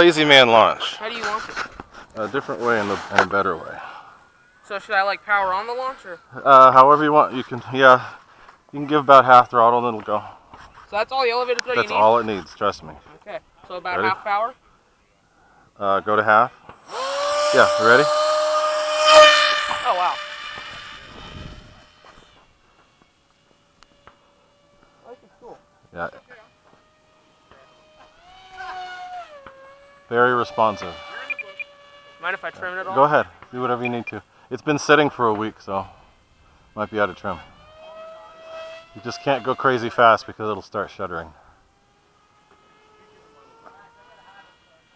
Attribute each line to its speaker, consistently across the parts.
Speaker 1: Lazy man launch.
Speaker 2: How do you launch it?
Speaker 1: A different way and a better way.
Speaker 2: So should I like power on the launch or?
Speaker 1: However you want. You can, yeah. You can give about half throttle and it'll go.
Speaker 2: So that's all the elevator throw you need?
Speaker 1: That's all it needs, trust me.
Speaker 2: Okay, so about
Speaker 1: Ready?
Speaker 2: half power?
Speaker 1: Go to half. Yeah, ready?
Speaker 2: Oh, wow. Oh, this is cool.
Speaker 1: Yeah. Very responsive.
Speaker 2: Mind if I trim it at all?
Speaker 1: Go ahead, do whatever you need to. It's been sitting for a week, so might be out of trim. You just can't go crazy fast because it'll start shuddering.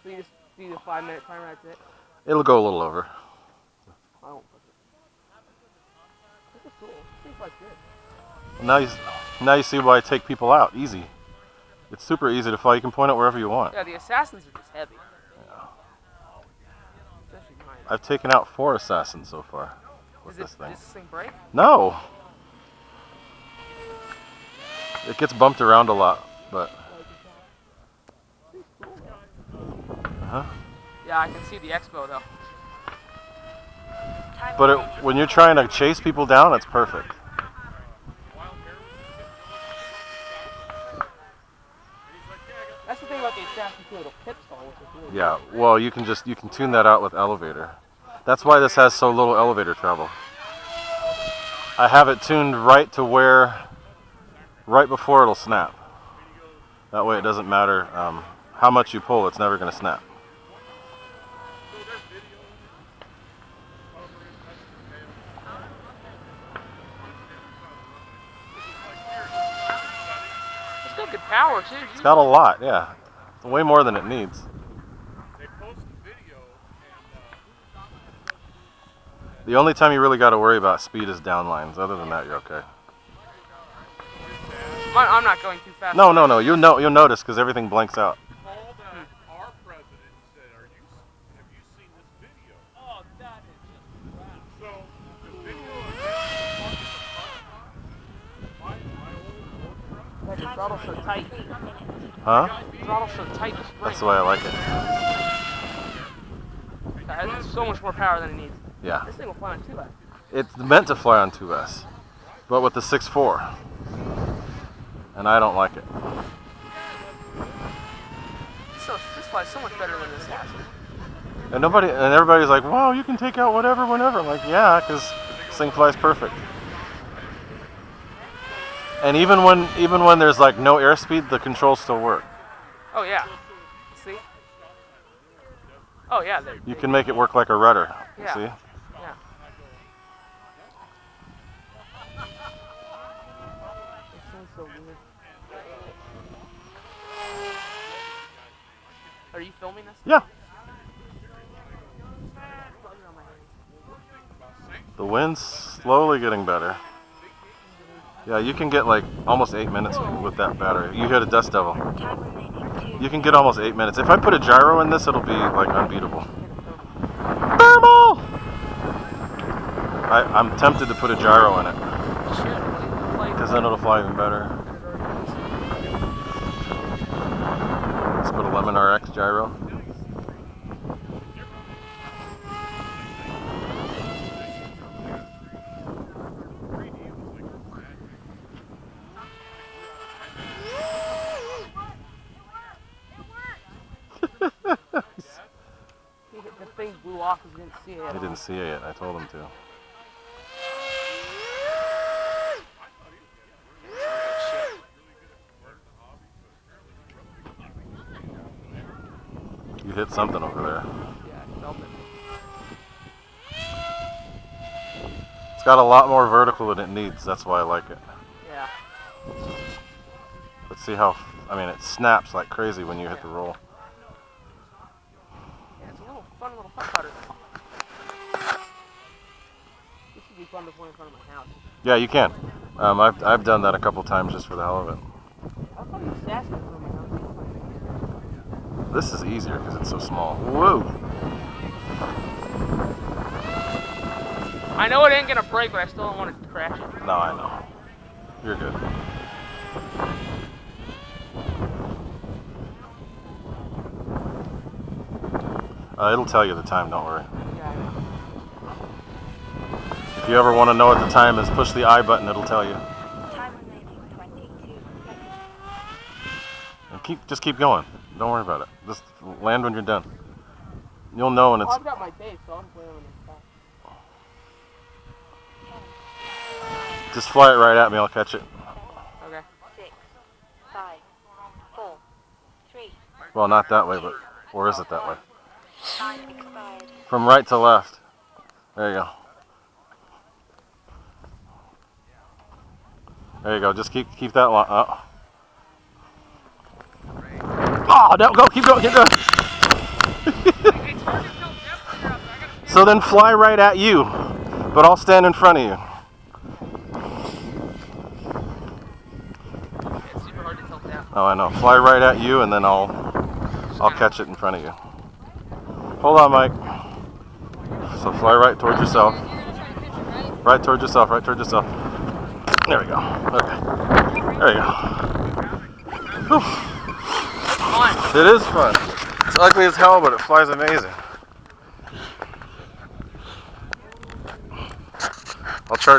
Speaker 2: So you just do the 5-minute timer, that's it?
Speaker 1: It'll go a little over.
Speaker 2: I won't push it. This is cool. This seems like good.
Speaker 1: Now you see why I take people out. Easy. It's super easy to fly. You can point it wherever you want.
Speaker 2: Yeah, the Assassins are just heavy.
Speaker 1: Yeah.
Speaker 2: Especially mine.
Speaker 1: I've taken out 4 Assassins so far with this thing.
Speaker 2: Does this thing break?
Speaker 1: No! It gets bumped around a lot, but... Uh-huh.
Speaker 2: Yeah, I can see the Expo though.
Speaker 1: But when you're trying to chase people down, it's perfect.
Speaker 2: That's the thing about the Assassin too, it'll pit stall, which is really
Speaker 1: Yeah, well you can tune that out with elevator. That's why this has so little elevator travel. I have it tuned right to where, right before it'll snap. That way it doesn't matter how much you pull, it's never going to snap.
Speaker 2: It's got good power too.
Speaker 1: It's got a lot, yeah. It's way more than it needs. The only time you really got to worry about speed is downlines. Other than that, you're okay.
Speaker 2: I'm not going too fast.
Speaker 1: No. You'll notice because everything blanks out.
Speaker 3: Our president said, "Have you seen this video?" Oh, that is just crap. So the video
Speaker 2: Like the throttle's so tight.
Speaker 1: Huh?
Speaker 2: The throttle's so tight. The spring.
Speaker 1: That's the way I like it.
Speaker 2: That has so much more power than it needs.
Speaker 1: Yeah.
Speaker 2: This thing will fly on 2S.
Speaker 1: It's meant to fly on 2S, but with the 6.4. And I don't like it.
Speaker 2: This flies so much better than this has.
Speaker 1: And everybody's like, wow, you can take out whatever, whenever. I'm like, yeah, because this thing flies perfect. And even when there's like no airspeed, the controls still work.
Speaker 2: Oh yeah. See? Oh yeah.
Speaker 1: You can make it work like a rudder.
Speaker 2: Yeah.
Speaker 1: See?
Speaker 2: Yeah. It sounds so weird. Are you filming this?
Speaker 1: Yeah. The wind's slowly getting better. Yeah, you can get like almost 8 minutes with that battery. You hit a dust devil. You can get almost 8 minutes. If I put a gyro in this, it'll be like unbeatable. Thermal! I'm tempted to put a gyro in it. Because then it'll fly even better. Let's put a Lemon RX gyro.
Speaker 2: The thing blew off because he didn't see it.
Speaker 1: He didn't see it. I told him to. You hit something over there.
Speaker 2: Yeah, I felt it.
Speaker 1: It's got a lot more vertical than it needs. That's why I like it.
Speaker 2: Yeah.
Speaker 1: Let's see how. I mean, it snaps like crazy when you hit the roll.
Speaker 2: Yeah, it's a fun little putt-putter. This would be fun to play in front of my house.
Speaker 1: Yeah, you can. I've done that a couple times just for the hell of it.
Speaker 2: I'll probably stash it in front of my house.
Speaker 1: This is easier because it's so small. Whoa!
Speaker 2: I know it ain't gonna break, but I still don't want to crash it.
Speaker 1: No, I know. You're good. It'll tell you the time, don't worry.
Speaker 2: Yeah, I know.
Speaker 1: If you ever want to know what the time is, push the I button, it'll tell you.
Speaker 4: Time remaining 22 seconds.
Speaker 1: And just keep going. Don't worry about it. Just land when you're done. You'll know when
Speaker 2: Well,
Speaker 1: it's...
Speaker 2: I've got my base, so I'm playing on this back.
Speaker 1: Just fly it right at me, I'll catch it.
Speaker 2: Okay.
Speaker 4: 6, 5, 4, 3.
Speaker 1: Well, not that way, but... Or is it that way?
Speaker 4: Time expired.
Speaker 1: From right to left. There you go. There you go. Just keep that line. Oh, no, go, keep going, keep going. So then fly right at you, but I'll stand in front of you.
Speaker 2: It's super hard to tilt down.
Speaker 1: Oh, I know. Fly right at you, and then I'll catch it in front of you. Hold on, Mike. So fly right towards yourself. Right towards yourself. Right towards yourself. There we go. Okay. There you go. Whew. It is fun. It's ugly as hell, but it flies amazing. I'll charge